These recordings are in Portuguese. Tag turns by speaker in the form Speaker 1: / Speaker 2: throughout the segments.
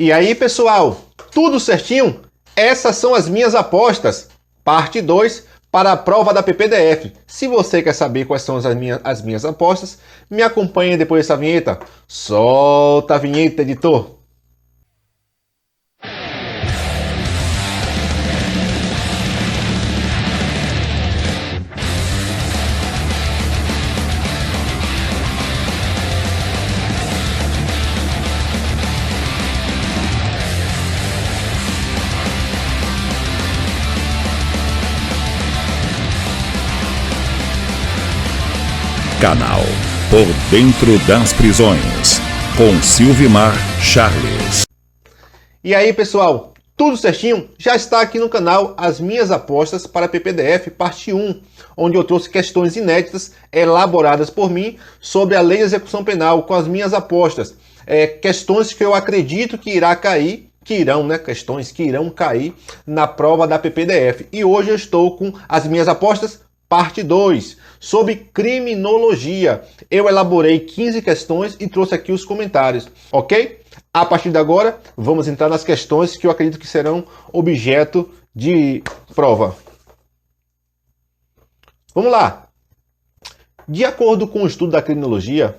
Speaker 1: E aí, pessoal, tudo certinho? Essas são as minhas apostas, parte 2 para a prova da PPDF. Se você quer saber quais são as minhas apostas, me acompanhe depois dessa vinheta. Solta a vinheta, editor!
Speaker 2: Canal Por Dentro das Prisões, com Silvimar Charles.
Speaker 1: E aí, pessoal, tudo certinho? Já está aqui no canal as minhas apostas para a PPDF parte 1, onde eu trouxe questões inéditas elaboradas por mim sobre a Lei de Execução Penal com as minhas apostas. Questões que eu acredito que irá cair, questões que irão cair na prova da PPDF. E hoje eu estou com as minhas apostas parte 2, sobre criminologia. Eu elaborei 15 questões e trouxe aqui os comentários, ok? A partir de agora, vamos entrar nas questões que eu acredito que serão objeto de prova. Vamos lá. De acordo com o estudo da criminologia,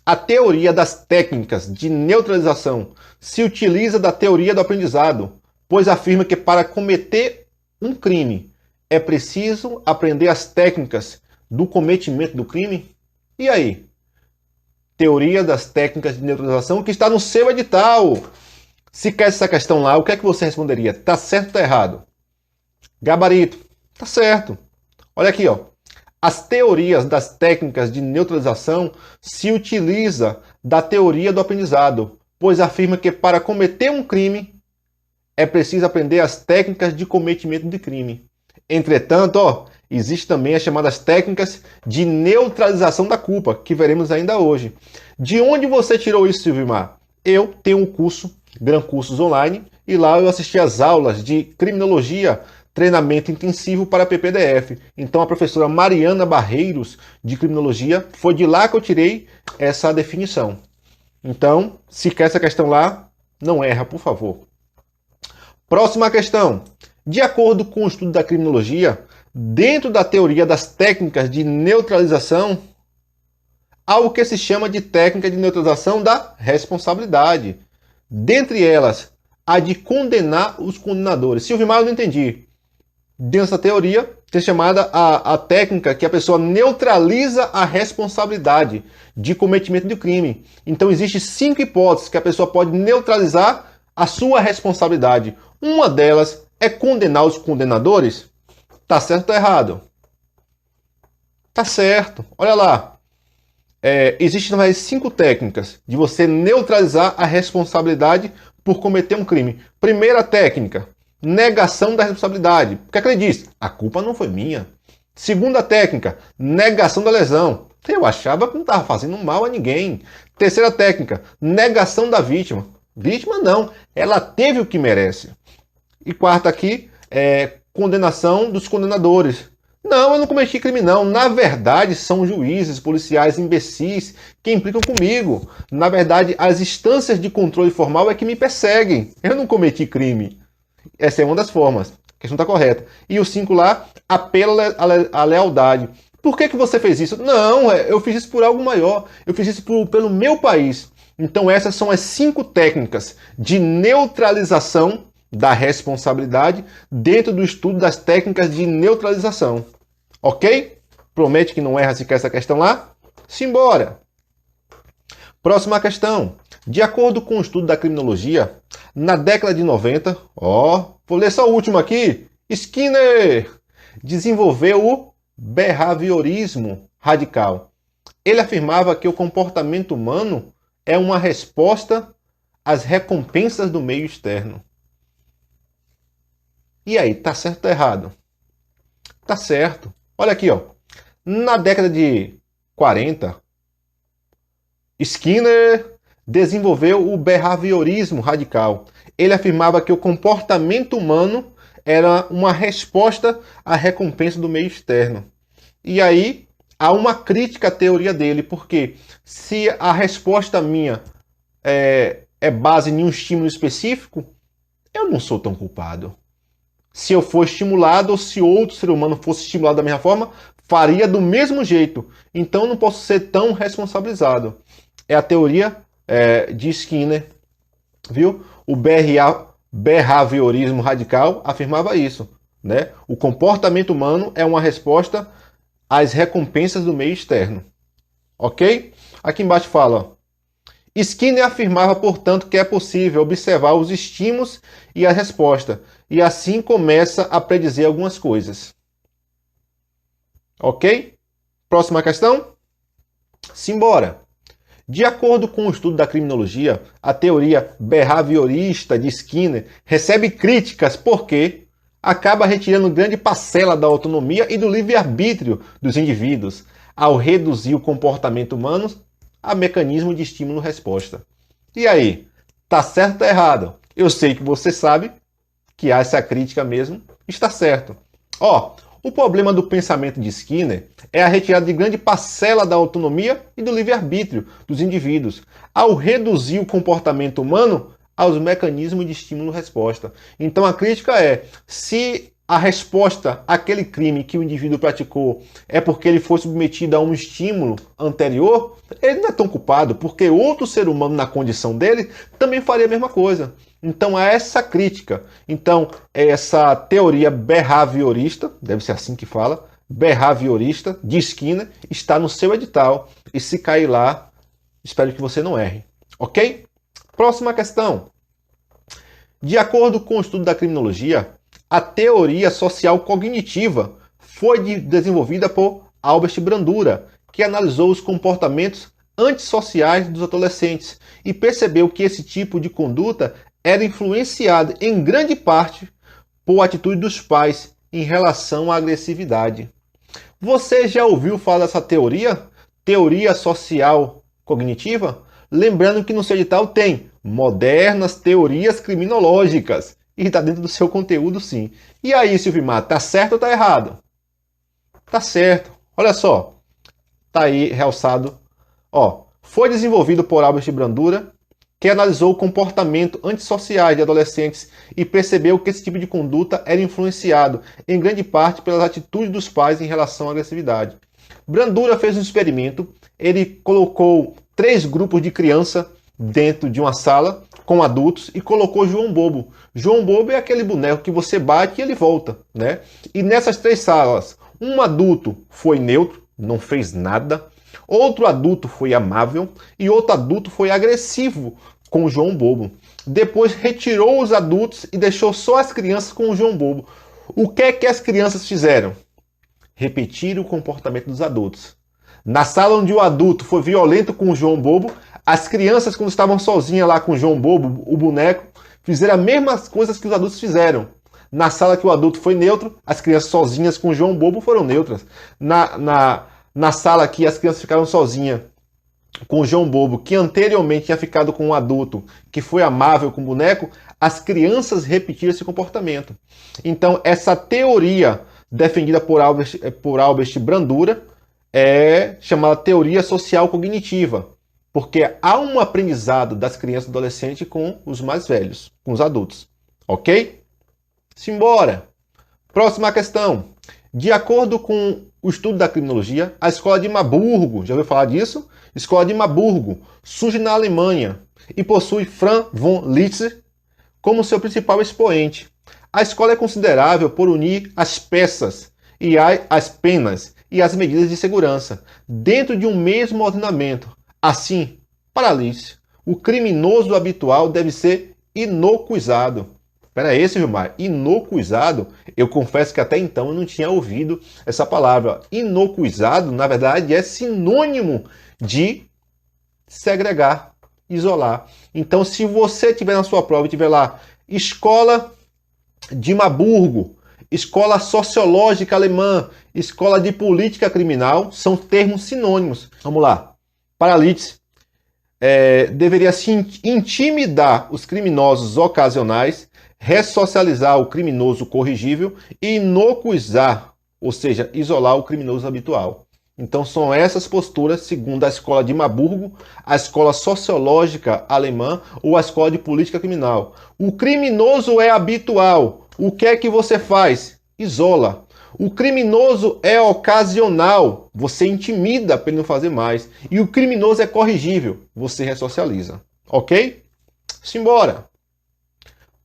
Speaker 1: a teoria das técnicas de neutralização se utiliza da teoria do aprendizado, pois afirma que para cometer um crime é preciso aprender as técnicas do cometimento do crime? E aí? Teoria das técnicas de neutralização que está no seu edital. Se quer essa questão lá, o que é que você responderia? Tá certo ou tá errado? Gabarito. Tá certo. Olha aqui, ó. As teorias das técnicas de neutralização se utiliza da teoria do aprendizado, pois afirma que para cometer um crime é preciso aprender as técnicas de cometimento de crime. Entretanto, existem também as chamadas técnicas de neutralização da culpa, que veremos ainda hoje. De onde você tirou isso, Silvimar? Eu tenho um curso, Gran Cursos Online, e lá eu assisti às aulas de criminologia, treinamento intensivo para a PPDF. Então a professora Mariana Barreiros, de criminologia, foi de lá que eu tirei essa definição. Então, se quer essa questão lá, não erra, por favor. Próxima questão. De acordo com o estudo da criminologia, dentro da teoria das técnicas de neutralização, há o que se chama de técnica de neutralização da responsabilidade. Dentre elas, a de condenar os condenadores. Silvimar, eu não entendi. Dentro dessa teoria, tem chamada a técnica que a pessoa neutraliza a responsabilidade de cometimento de crime. Então, existem 5 hipóteses que a pessoa pode neutralizar a sua responsabilidade. Uma delas é condenar os condenadores? Tá certo ou tá errado? Tá certo. Olha lá. Existem mais 5 técnicas de você neutralizar a responsabilidade por cometer um crime. Primeira técnica, negação da responsabilidade. O que é que ele diz? A culpa não foi minha. Segunda técnica, negação da lesão. Eu achava que não estava fazendo mal a ninguém. Terceira técnica, negação da vítima. Vítima não, ela teve o que merece. E quarta aqui, condenação dos condenadores. Não, eu não cometi crime não. Na verdade, são juízes, policiais, imbecis que implicam comigo. Na verdade, as instâncias de controle formal é que me perseguem. Eu não cometi crime. Essa é uma das formas. A questão está correta. E o 5 lá, apelo à lealdade. Por que você fez isso? Não, eu fiz isso por algo maior. Eu fiz isso pelo meu país. Então essas são as 5 técnicas de neutralização da responsabilidade dentro do estudo das técnicas de neutralização. Ok? Promete que não erra se quer essa questão lá? Simbora! Próxima questão. De acordo com o estudo da criminologia, na década de 90, vou ler só o último aqui, Skinner desenvolveu o behaviorismo radical. Ele afirmava que o comportamento humano é uma resposta às recompensas do meio externo. E aí, tá certo ou errado? Tá certo. Olha aqui, ó. Na década de 40, Skinner desenvolveu o behaviorismo radical. Ele afirmava que o comportamento humano era uma resposta à recompensa do meio externo. E aí, há uma crítica à teoria dele, porque se a resposta minha é base em um estímulo específico, eu não sou tão culpado. Se eu for estimulado ou se outro ser humano fosse estimulado da mesma forma, faria do mesmo jeito. Então eu não posso ser tão responsabilizado. É a teoria de Skinner, viu? O behaviorismo radical afirmava isso, né? O comportamento humano é uma resposta às recompensas do meio externo. Ok? Aqui embaixo fala: Skinner afirmava, portanto, que é possível observar os estímulos e a resposta, e assim começa a predizer algumas coisas. Ok? Próxima questão? Simbora! De acordo com o estudo da criminologia, a teoria behaviorista de Skinner recebe críticas porque acaba retirando grande parcela da autonomia e do livre-arbítrio dos indivíduos, ao reduzir o comportamento humano a mecanismo de estímulo-resposta. E aí, tá certo ou tá errado? Eu sei que você sabe que essa crítica mesmo está certo. O problema do pensamento de Skinner é a retirada de grande parcela da autonomia e do livre-arbítrio dos indivíduos, ao reduzir o comportamento humano aos mecanismos de estímulo-resposta. Então a crítica é: se a resposta àquele crime que o indivíduo praticou é porque ele foi submetido a um estímulo anterior, ele não é tão culpado, porque outro ser humano na condição dele também faria a mesma coisa. Então há essa crítica. Então essa teoria behaviorista, deve ser assim que fala, behaviorista de Skinner, está no seu edital. E se cair lá, espero que você não erre. Ok? Próxima questão. De acordo com o estudo da criminologia, a teoria social cognitiva foi desenvolvida por Albert Bandura, que analisou os comportamentos antissociais dos adolescentes e percebeu que esse tipo de conduta era influenciado em grande parte por atitude dos pais em relação à agressividade. Você já ouviu falar dessa teoria? Teoria social cognitiva? Lembrando que no seu edital tem modernas teorias criminológicas. E está dentro do seu conteúdo, sim. E aí, Silvimar, tá certo ou tá errado? Tá certo. Olha só. Tá aí realçado. Foi desenvolvido por Albert Bandura, que analisou o comportamento antissociais de adolescentes e percebeu que esse tipo de conduta era influenciado, em grande parte, pelas atitudes dos pais em relação à agressividade. Bandura fez um experimento. Ele colocou 3 grupos de criança dentro de uma sala com adultos e colocou João Bobo. João Bobo é aquele boneco que você bate e ele volta, né? E nessas 3 salas, um adulto foi neutro, não fez nada. Outro adulto foi amável e outro adulto foi agressivo com o João Bobo. Depois retirou os adultos e deixou só as crianças com o João Bobo. O que é que as crianças fizeram? Repetiram o comportamento dos adultos. Na sala onde o adulto foi violento com o João Bobo, as crianças, quando estavam sozinhas lá com o João Bobo, o boneco, fizeram as mesmas coisas que os adultos fizeram. Na sala que o adulto foi neutro, as crianças sozinhas com o João Bobo foram neutras. Na sala que as crianças ficaram sozinhas com o João Bobo, que anteriormente tinha ficado com um adulto que foi amável com o boneco, as crianças repetiram esse comportamento. Então, essa teoria defendida por Albert Bandura é chamada teoria social cognitiva, porque há um aprendizado das crianças e adolescentes com os mais velhos, com os adultos. Ok? Simbora! Próxima questão. De acordo com o estudo da criminologia, a escola de Marburgo, já ouviu falar disso? Escola de Marburgo surge na Alemanha e possui Franz von Liszt como seu principal expoente. A escola é considerável por unir as peças e as penas e as medidas de segurança dentro de um mesmo ordenamento. Assim, para Liszt, o criminoso habitual deve ser inocuizado. Espera aí, Gilmar, inocuizado? Eu confesso que até então eu não tinha ouvido essa palavra. Inocuizado, na verdade, é sinônimo de segregar, isolar. Então, se você tiver na sua prova e tiver lá Escola de Marburgo, Escola Sociológica Alemã, Escola de Política Criminal, são termos sinônimos. Vamos lá. Para Liszt, deveria se intimidar os criminosos ocasionais, ressocializar o criminoso corrigível e inocuizar, ou seja, isolar o criminoso habitual. Então são essas posturas, segundo a escola de Marburgo, a escola sociológica alemã ou a escola de política criminal. O criminoso é habitual. O que é que você faz? Isola. O criminoso é ocasional. Você intimida para ele não fazer mais. E o criminoso é corrigível. Você ressocializa. Ok? Simbora.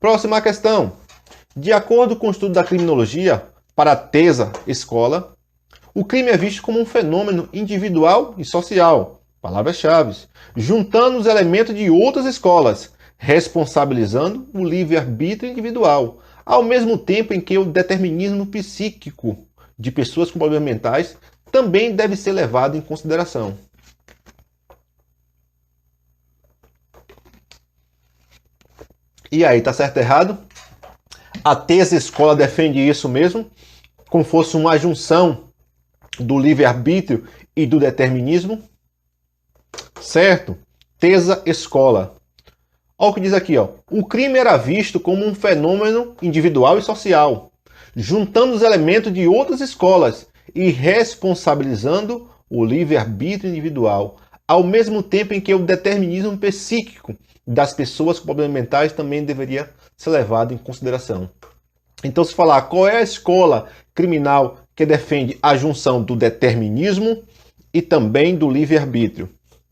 Speaker 1: Próxima questão. De acordo com o estudo da criminologia, para a TESA escola, o crime é visto como um fenômeno individual e social, palavras-chave, juntando os elementos de outras escolas, responsabilizando o livre-arbítrio individual, ao mesmo tempo em que o determinismo psíquico de pessoas com problemas mentais também deve ser levado em consideração. E aí, tá certo ou errado? A TESA escola defende isso mesmo, como fosse uma junção do livre-arbítrio e do determinismo, certo? TESA escola. Olha o que diz aqui, ó. O crime era visto como um fenômeno individual e social, juntando os elementos de outras escolas e responsabilizando o livre-arbítrio individual, ao mesmo tempo em que o determinismo psíquico das pessoas com problemas mentais também deveria ser levado em consideração. Então, se falar qual é a escola criminal que defende a junção do determinismo e também do livre-arbítrio?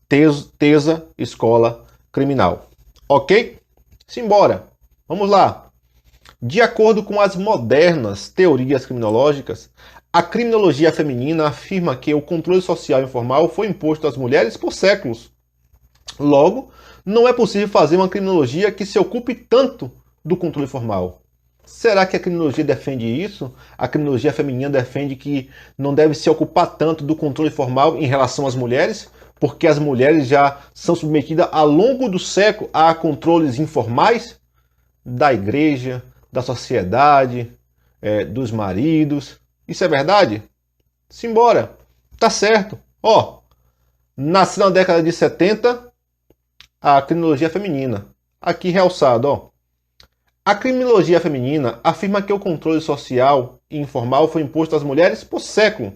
Speaker 1: TESA, escola criminal. Ok? Simbora. Vamos lá. De acordo com as modernas teorias criminológicas, a criminologia feminina afirma que o controle social informal foi imposto às mulheres por séculos. Logo, não é possível fazer uma criminologia que se ocupe tanto do controle formal. Será que a criminologia defende isso? A criminologia feminina defende que não deve se ocupar tanto do controle formal em relação às mulheres, porque as mulheres já são submetidas ao longo do século a controles informais da igreja, da sociedade, dos maridos. Isso é verdade? Simbora. Tá certo. Ó, nasceu na década de 70 a criminologia feminina. Aqui realçado, ó. A criminologia feminina afirma que o controle social e informal foi imposto às mulheres por século.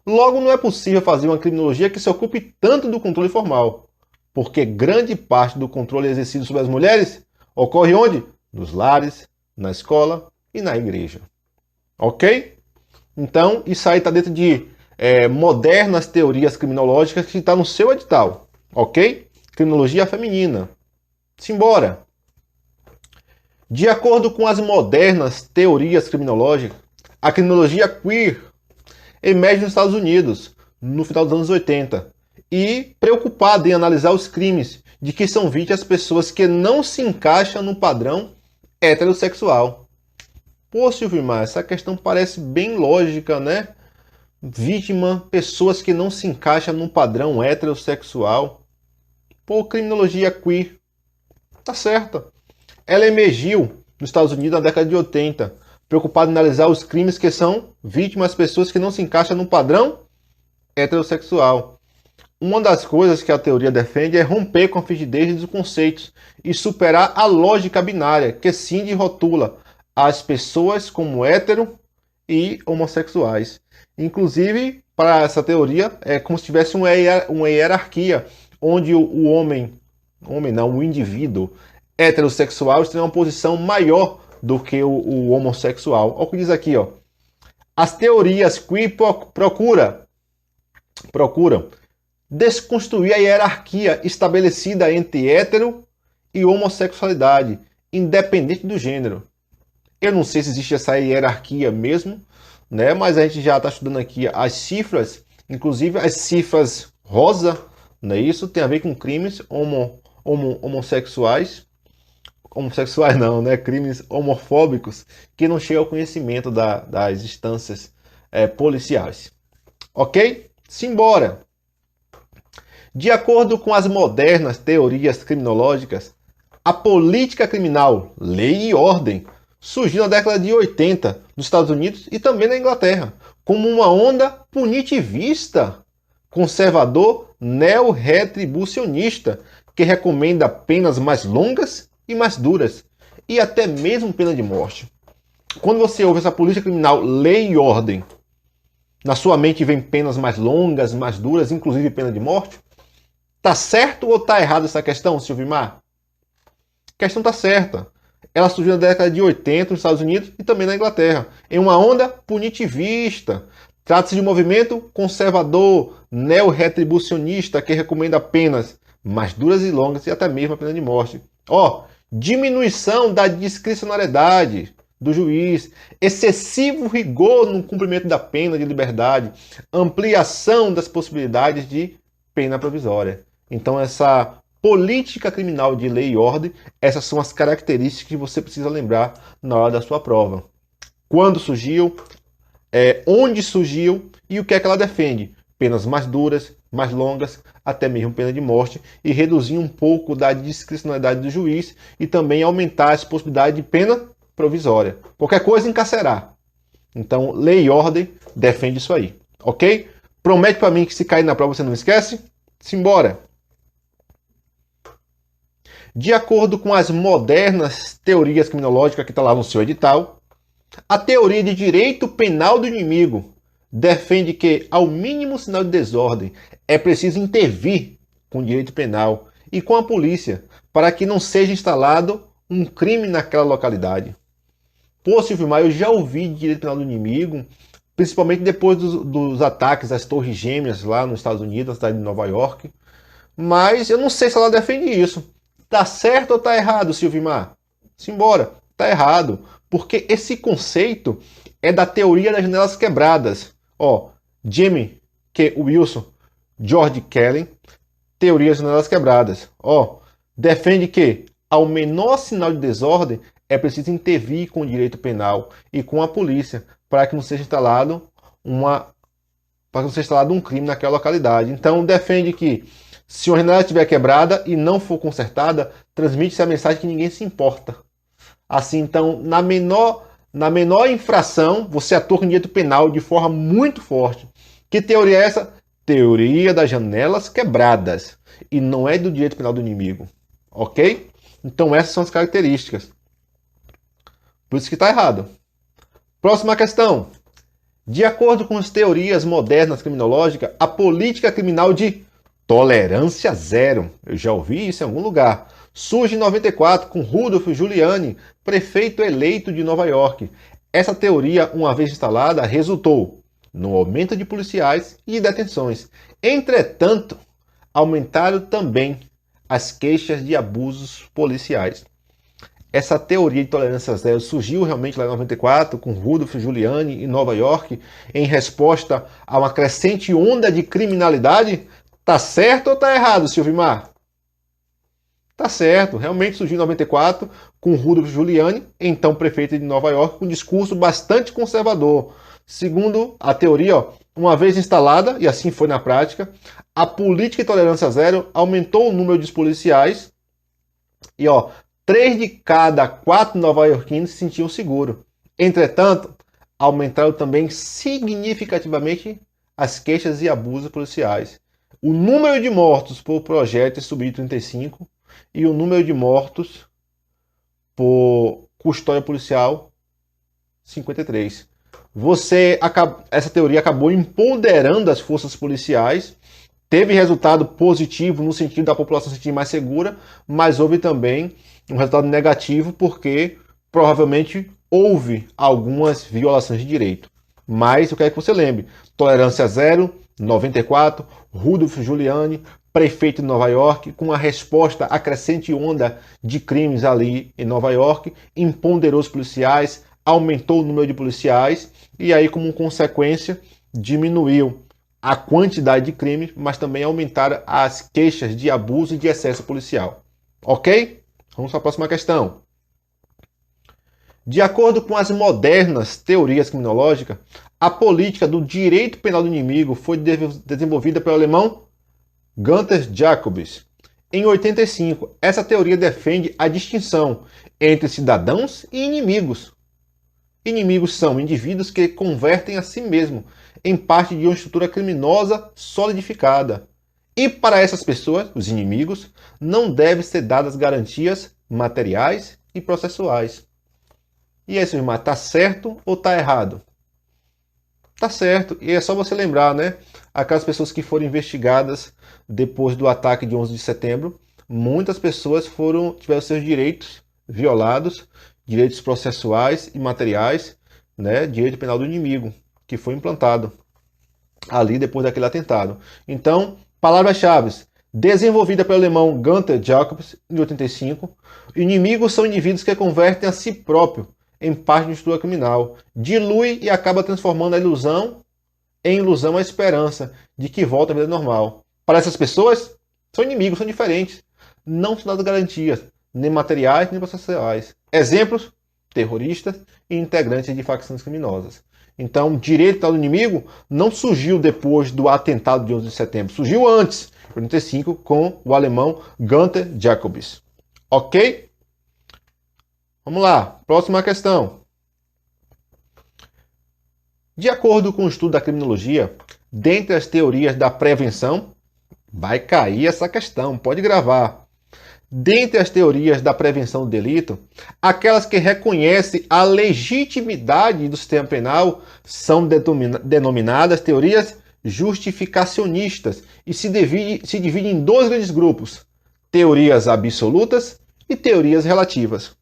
Speaker 1: Logo, não é possível fazer uma criminologia que se ocupe tanto do controle formal, porque grande parte do controle exercido sobre as mulheres ocorre onde? Nos lares, na escola e na igreja. Ok? Então, isso aí está dentro de modernas teorias criminológicas que está no seu edital. Ok? Criminologia feminina. Simbora! De acordo com as modernas teorias criminológicas, a criminologia queer emerge nos Estados Unidos no final dos anos 80 e preocupada em analisar os crimes de que são vítimas as pessoas que não se encaixam no padrão heterossexual. Pô, Silvimar, essa questão parece bem lógica, né? Vítima, pessoas que não se encaixam no padrão heterossexual. Pô, criminologia queer. Tá certa. Ela emergiu nos Estados Unidos na década de 80, preocupada em analisar os crimes que são vítimas pessoas que não se encaixam no padrão heterossexual. Uma das coisas que a teoria defende é romper com a rigidez dos conceitos e superar a lógica binária que cinge e rotula as pessoas como hétero e homossexuais. Inclusive, para essa teoria, é como se tivesse uma hierarquia, onde o indivíduo heterossexual tem uma posição maior do que o homossexual. Olha o que diz aqui, ó. As teorias queer procuram desconstruir a hierarquia estabelecida entre hétero e homossexualidade, independente do gênero. Eu não sei se existe essa hierarquia mesmo, né? Mas a gente já está estudando aqui as cifras, inclusive as cifras rosa, né? Isso tem a ver com crimes homossexuais. Homossexuais não, né? Crimes homofóbicos que não chegam ao conhecimento das instâncias policiais. Ok? Simbora! De acordo com as modernas teorias criminológicas, a política criminal, lei e ordem, surgiu na década de 80 nos Estados Unidos e também na Inglaterra, como uma onda punitivista, conservador, neo-retribucionista, que recomenda penas mais longas e mais duras, e até mesmo pena de morte. Quando você ouve essa política criminal, lei e ordem, Na sua mente vem penas mais longas, mais duras, inclusive pena de morte? Tá certo ou tá errado essa questão, Silvimar? A questão tá certa. Ela surgiu na década de 80 nos Estados Unidos e também na Inglaterra, em uma onda punitivista. Trata-se de um movimento conservador, neo-retribucionista, que recomenda penas mais duras e longas e até mesmo a pena de morte. Diminuição da discricionariedade do juiz, excessivo rigor no cumprimento da pena de liberdade, ampliação das possibilidades de pena provisória. Então, essa política criminal de lei e ordem, essas são as características que você precisa lembrar na hora da sua prova. Quando surgiu, onde surgiu e o que é que ela defende. Penas mais duras, mais longas, até mesmo pena de morte, e reduzir um pouco da discricionalidade do juiz e também aumentar as possibilidades de pena provisória. Qualquer coisa, encarcerar. Então, lei e ordem defende isso aí, ok? Promete para mim que se cair na prova você não esquece? Simbora! De acordo com as modernas teorias criminológicas que está lá no seu edital, a teoria de direito penal do inimigo defende que, ao mínimo sinal de desordem, é preciso intervir com o direito penal e com a polícia para que não seja instalado um crime naquela localidade. Pô, Silvimar, eu já ouvi de direito penal do inimigo, principalmente depois dos ataques às Torres Gêmeas lá nos Estados Unidos, na cidade de Nova York, mas eu não sei se ela defende isso. Tá certo ou tá errado, Silvimar? Simbora, tá errado, porque esse conceito é da teoria das janelas quebradas. Jimmy Q. Wilson, George Kelly, teoria das janelas quebradas. Defende que, ao menor sinal de desordem, é preciso intervir com o direito penal e com a polícia para que não seja instalado um crime naquela localidade. Então, defende que, se uma janela estiver quebrada e não for consertada, transmite-se a mensagem que ninguém se importa. Assim, então, na menor infração, você atua com direito penal de forma muito forte. Que teoria é essa? Teoria das janelas quebradas. E não é do direito penal do inimigo. Ok? Então, essas são as características. Por isso que está errado. Próxima questão. De acordo com as teorias modernas criminológicas, a política criminal de tolerância zero, eu já ouvi isso em algum lugar, surge em 94 com Rudolph Giuliani, prefeito eleito de Nova York. Essa teoria, uma vez instalada, resultou no aumento de policiais e de detenções. Entretanto, aumentaram também as queixas de abusos policiais. Essa teoria de tolerância zero surgiu realmente lá em 94 com Rudolph Giuliani em Nova York em resposta a uma crescente onda de criminalidade? Tá certo ou tá errado, Silvimar? Tá certo, realmente surgiu em 94 com Rudolph Giuliani, então prefeito de Nova York, com um discurso bastante conservador. Segundo a teoria, uma vez instalada, e assim foi na prática, a política de tolerância zero aumentou o número de policiais e 3 de cada 4 nova-iorquinos se sentiam seguros. Entretanto, aumentaram também significativamente as queixas e abusos policiais. O número de mortos por projéteis subiu de 35 e o número de mortos por custódia policial 53. Essa teoria acabou empoderando as forças policiais, teve resultado positivo no sentido da população se sentir mais segura, mas houve também um resultado negativo porque provavelmente houve algumas violações de direito. Mas eu quero que você lembre, tolerância zero, 94, Rudolph Giuliani, prefeito de Nova York, com a resposta à crescente onda de crimes ali em Nova York, empoderou os policiais, aumentou o número de policiais e aí, como consequência, diminuiu a quantidade de crimes, mas também aumentaram as queixas de abuso e de excesso policial. Ok? Vamos para a próxima questão. De acordo com as modernas teorias criminológicas, a política do direito penal do inimigo foi desenvolvida pelo alemão Gunther Jacobs. Em 85, essa teoria defende a distinção entre cidadãos e inimigos. Inimigos são indivíduos que convertem a si mesmo em parte de uma estrutura criminosa solidificada. E para essas pessoas, os inimigos, não devem ser dadas garantias materiais e processuais. E aí, seu irmão, está certo ou está errado? Tá certo. E é só você lembrar, né? Aquelas pessoas que foram investigadas depois do ataque de 11 de setembro, muitas pessoas tiveram seus direitos violados, direitos processuais e materiais, né? Direito penal do inimigo, que foi implantado ali depois daquele atentado. Então, palavras-chave: desenvolvida pelo alemão Gunther Jacobs em 85, inimigos são indivíduos que convertem a si próprio em parte de estrutura criminal, dilui e acaba transformando a ilusão em ilusão a esperança de que volta à vida normal. Para essas pessoas, são inimigos, são diferentes. Não são dadas garantias, nem materiais, nem processuais. Exemplos: terroristas e integrantes de facções criminosas. Então, direito ao inimigo não surgiu depois do atentado de 11 de setembro. Surgiu antes, em 85, com o alemão Gunther Jacobs. Ok? Vamos lá, próxima questão. De acordo com o estudo da criminologia, dentre as teorias da prevenção, vai cair essa questão, pode gravar. Dentre as teorias da prevenção do delito, aquelas que reconhecem a legitimidade do sistema penal são denominadas teorias justificacionistas e se dividem em dois grandes grupos: teorias absolutas e teorias relativas.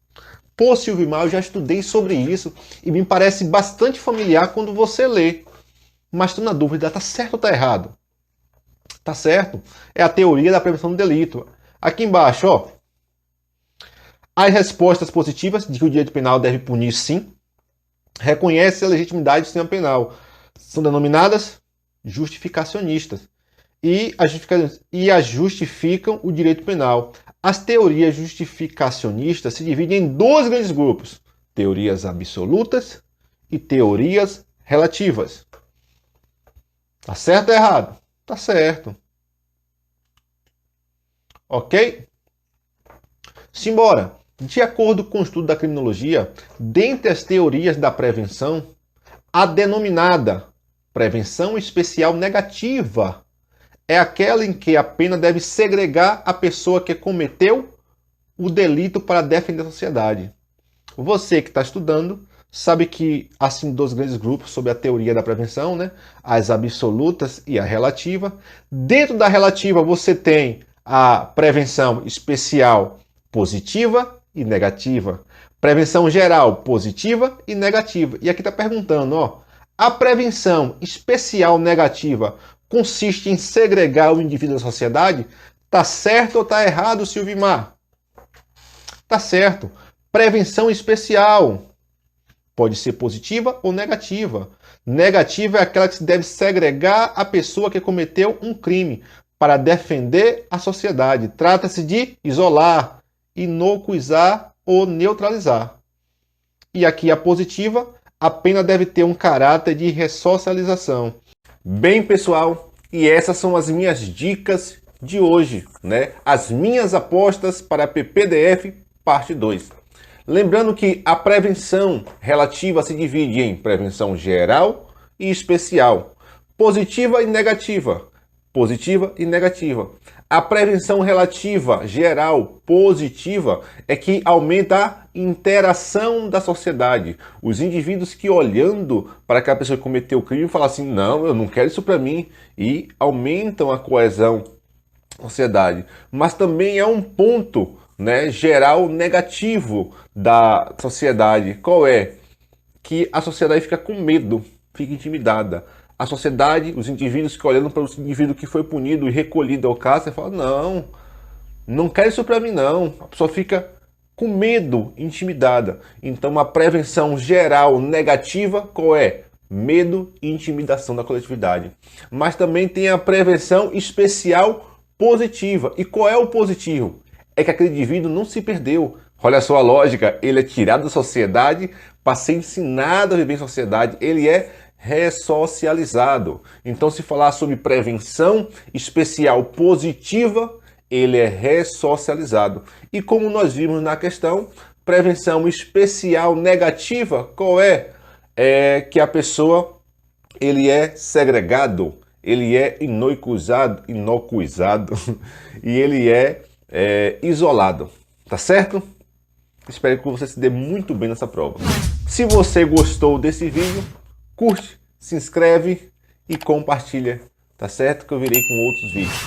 Speaker 1: Pô, Silvimar, eu já estudei sobre isso e me parece bastante familiar quando você lê. Mas estou na dúvida, está certo ou está errado? Está certo. É a teoria da prevenção do delito. Aqui embaixo, ó. As respostas positivas de que o direito penal deve punir sim, reconhece a legitimidade do sistema penal. São denominadas justificacionistas. E as justificam o direito penal. As teorias justificacionistas se dividem em dois grandes grupos: teorias absolutas e teorias relativas. Tá certo ou errado? Tá certo. Ok? Simbora. De acordo com o estudo da criminologia, dentre as teorias da prevenção, a denominada prevenção especial negativa é aquela em que a pena deve segregar a pessoa que cometeu o delito para defender a sociedade. Você que está estudando sabe que, assim, dois grandes grupos sobre a teoria da prevenção, né? As absolutas e a relativa. Dentro da relativa você tem a prevenção especial positiva e negativa. Prevenção geral positiva e negativa. E aqui está perguntando, ó, a prevenção especial negativa consiste em segregar o indivíduo da sociedade? Tá certo ou tá errado, Silvimar? Tá certo. Prevenção especial pode ser positiva ou negativa. Negativa é aquela que se deve segregar a pessoa que cometeu um crime para defender a sociedade. Trata-se de isolar, inocuizar ou neutralizar. E aqui a positiva, a pena deve ter um caráter de ressocialização. Bem, pessoal, e essas são as minhas dicas de hoje, né? As minhas apostas para a PPDF parte 2. Lembrando que a prevenção relativa se divide em prevenção geral e especial, positiva e negativa. Positiva e negativa. A prevenção relativa, geral, positiva, é que aumenta a interação da sociedade. Os indivíduos que, olhando para aquela pessoa que cometeu o crime, falam assim: não, eu não quero isso para mim, e aumentam a coesão da sociedade. Mas também é um ponto, né, geral negativo da sociedade. Qual é? Que a sociedade fica com medo, fica intimidada. A sociedade, os indivíduos que olhando para o indivíduo que foi punido e recolhido ao cárcere, falam: não, não quero isso para mim não. A pessoa fica com medo, intimidada. Então, uma prevenção geral negativa, qual é? Medo e intimidação da coletividade. Mas também tem a prevenção especial positiva. E qual é o positivo? É que aquele indivíduo não se perdeu. Olha só a lógica, ele é tirado da sociedade para ser ensinado a viver em sociedade. Ele é ressocializado. Então, se falar sobre prevenção especial positiva, ele é ressocializado. E como nós vimos na questão, prevenção especial negativa, qual é? É que a pessoa, ele é segregado, ele é inocuizado e ele é isolado. Tá certo? Espero que você se dê muito bem nessa prova. Se você gostou desse vídeo, curte, se inscreve e compartilha, tá certo? Que eu virei com outros vídeos.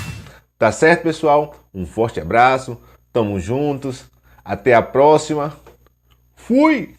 Speaker 1: Tá certo, pessoal? Um forte abraço, tamo juntos, até a próxima. Fui!